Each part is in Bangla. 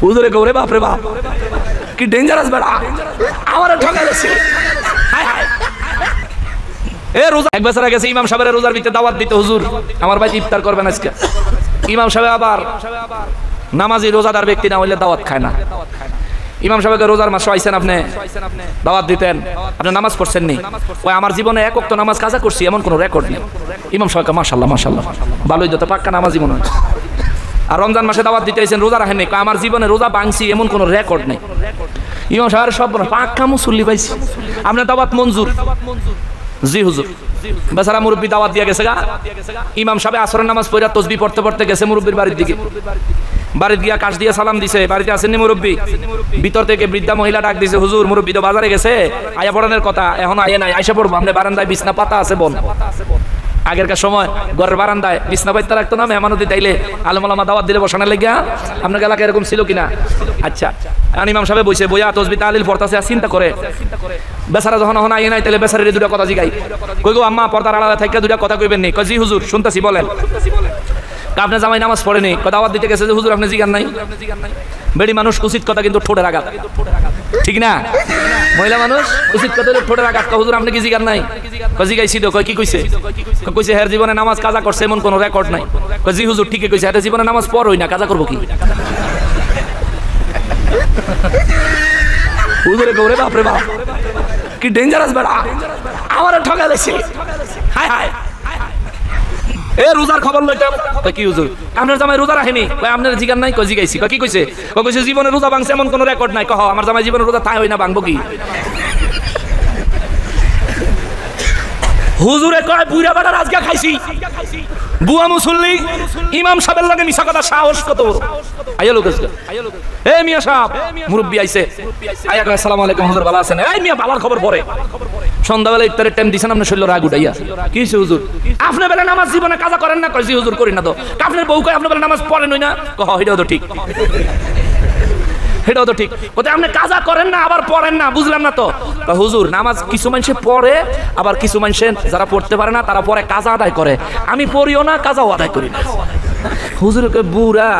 হুজুরে কও রে বাপ রে বাপ কি ডেঞ্জারাস বেড়া আমারে ঠকাইছে হায় হায় এ রোজা এক বছর গেছে ইমাম সাহেবের রোজার ভিতরে দাওয়াত দিতে হুজুর আমার ভাই ইফতার করবেন আজকে ইমাম সাহেব আবার নামাজি রোজাদার ব্যক্তি না হইলে দাওয়াত খায় না ইমাম সাহেবকে রোজার মাসে আইছেন আপনি দাওয়াত দিতেন আপনি নামাজ পড়ছেন নি ওই আমার জীবনে এক ওয়াক্ত নামাজ কাজা করছি এমন কোনো রেকর্ড নেই ইমাম সাহেবকে মাশাআল্লাহ মাশাআল্লাহ ভালোই যত পাক্কা নামাজি মনে হয় আর রমজান মাসে দাওয়াত দিতে আইছেন রোজা রাখেন নাই আমার জীবনে রোজা ভাঙছি এমন কোনো রেকর্ড নেই ইমাম সাহেবের সব পাক্কা মুসল্লি পাইছি আপনার দাওয়াত মঞ্জুর জি হুজুর বেচারা মুরব্বী দাওয়াত দিয়ে গেছে গা ইমাম সাহেব আসরের নামাজ পড়া তসবিহ পড়তে পড়তে গেছে মুরব্বীর বাড়ির দিকে বাড়িতে গিয়া কাশ দিয়ে সালাম দিছে বাড়িতে আসেননি মুরব্বী ভিতর থেকে বৃদ্ধা মহিলা ডাক দিছে হুজুর মুরব্বী তো বাজারে গেছে আয়া পড়ানোর কথা এখন আয়ে নাই আইসা পড়বো আমরা বারান্দায় বিছনা পাতা আছে বোন আগেরকার সময় ঘরের বারান্দায় বিছনা পাইতে রাখতো না মেহমানতি তাইলে আলেম ওলামা দাওয়াত দিলে বসানোর লেগিয়া আপনার এলাকায় এরকম ছিল কিনা আচ্ছা ইমাম সাহেব বসে বইয়া তসবিহ তাহলিল পড়তাছে আর চিন্তা করে বেচারা যখন হন আইয়ে নাই তাহলে বেচারের দুটা কথা জিগাই কই গো আম্মা পর্দার আড়ালে থেকে দুটা কথা কইবেন নি কই জি হুজুর শুনতাছি বলেন আপনার জামাই নামাজ পড়েনি দাওয়াত দিতে গেছে যে হুজুর আপনি জিগান নাই বেড়ি মানুষ উচিত কথা কিন্তু ঠোঁটের আঘাত ঠিক না মহিলা মানুষ উচিত কথা ঠোঁটের আঘাত হুজুর আপনি কি জিগান নাই কই জিগাইছি তো কই কি কইছে কইছে হের জীবনে নামাজ কাজা করছে এমন কোনো রেকর্ড নাই কই জি হুজুর ঠিকই কইছে হের জীবনে নামাজ পড়ই না কাজা করব কি হুজুরে কও রে বাপ রে বাপ কি ডেঞ্জারাস বেড়া আমারে ঠকাইছে হায় হায় এ রোজার খবর লইতাম তো কি হুজুর আপনার জামাই রোজা রাখেনি কই আপনার জিগান নাই কই জিগাইছি কই কি কইছে কই কইছে জীবনে রোজা ভাঙছে এমন কোন রেকর্ড নাই কহ আমার জামাই জীবনে রোজা তাই হই না ভাঙবো কি হুজুরে কয় বুইরা বাড়া রাজগা খাইছি বুয়া মুসল্লি ইমাম সাহেবের লগে মিছা কথা সাহস কত আইয়া লোক এ মিয়া সাহেব মুরব্বি আইছে আয়া কয় আসসালামু আলাইকুম হুজুর ভালো আছেন এই মিয়া ভালোর খবর পরে সন্ধ্যাবেলা ইফতারের টাইম দিছেন আপনি শরীর রাগ উঠাইয়া কি হইছে হুজুর আপনি বেলা নামাজ জীবনে কাজা করেন না কইছি হুজুর করি না তো আপনার বউ কয় আপনি বেলা নামাজ পড়েন না কহ এটাও তো ঠিক এটাও তো ঠিক ওতে আপনি কাজা করেন না আবার পড়েন না বুঝলাম না তো হুজুর নামাজ কিছু মানুষে পড়ে আবার কিছু মানুষে যারা পড়তে পারে না তারা পরে কাজা আদায় করে আমি পড়িও না কাজাও আদায় করি না হুজুর কয় বুড়া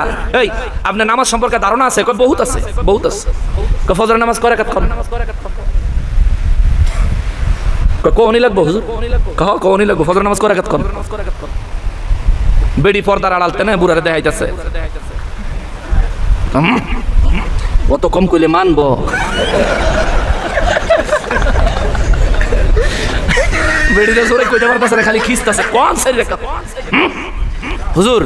এই আপনার নামাজ সম্পর্কে ধারণা আছে কয় বহুত আছে বহুত আছে কয় ফজরের নামাজ কয় রাকাত করেন কোনি লাগবো হুজুর কহ কোনি লাগবো ফজর নামাজ কয় রাকাত করেন বেড়ি পর্দার আড়ালতে না বুড়ারে দেখাইতেছে অত কম কইলে মানবো বেড়িতে জোরে কইতে পারতাছে না খালি খিস্তাছে কোন সাইড রাকাত হুজুর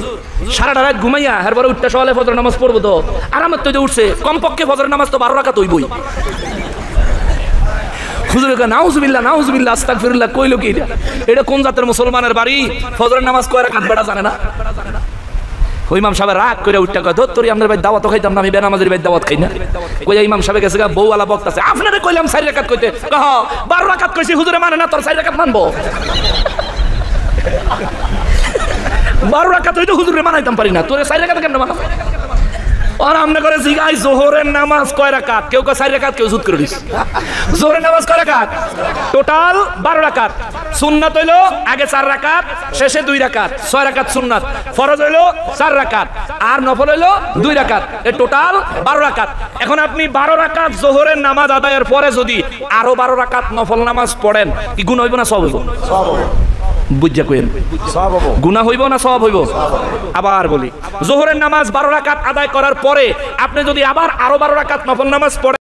সারাটা রাত ঘুমাইয়া এরপরে উঠতে সকালে ফজর নামাজ পড়বো তো আরামের তো উঠছে কমপক্ষে ফজর নামাজ তো 12 রাকাত হইবই হুজুর কয় নাউজুবিল্লাহ নাউজুবিল্লাহ আস্তাগফিরুল্লাহ কইলো কি এটা কোন জাতের মুসলমানের বাড়ি ফজরের নামাজ কয় রাকাত বেটা জানে না ইমাম সাহেব রাগ করে উঠটা কয় ধর তোর আপনার ভাই দাওয়াত খাইতাম না আমি বেনামাজের ভাই দাওয়াত খাই না কই ইমাম সাহেব গেছে বউ আলা বক্তাছে আপনারে কইলাম 4 রাকাত কইতে কহ 12 রাকাত কইছি হুজুরে মানে না তোর 4 রাকাত মানবো 12 রাকাত হইতো হুজুরে মানাইতাম পারি না তোর 4 রাকাত কেমনে মানাবো আর আমনে করে জিগাই জোহরের নামাজ কয় রাকাত কেউ কয় 4 রাকাত কেউ সুদ করে দিস জোহরের নামাজ কয় রাকাত টোটাল 12 রাকাত সুন্নাত হইলো আগে 4 রাকাত শেষে 2 রাকাত 6 রাকাত সুন্নাত ফরজ হইলো 4 রাকাত আর নফল হইলো 2 রাকাত এই টোটাল 12 রাকাত এখন আপনি 12 রাকাত জোহরের নামাজ আদায়ের পরে যদি আরো 12 রাকাত নফল নামাজ পড়েন কি গুনাহ হইব না সওয়াব হইব সওয়াব হবে বুঝা কইেন সওয়াব হবে গুনাহ হইব না সওয়াব হইব আবার বলি জোহরের নামাজ 12 রাকাত আদায় করার পরে আপনি যদি আবার আরো 12 রাকাত নফল নামাজ পড়েন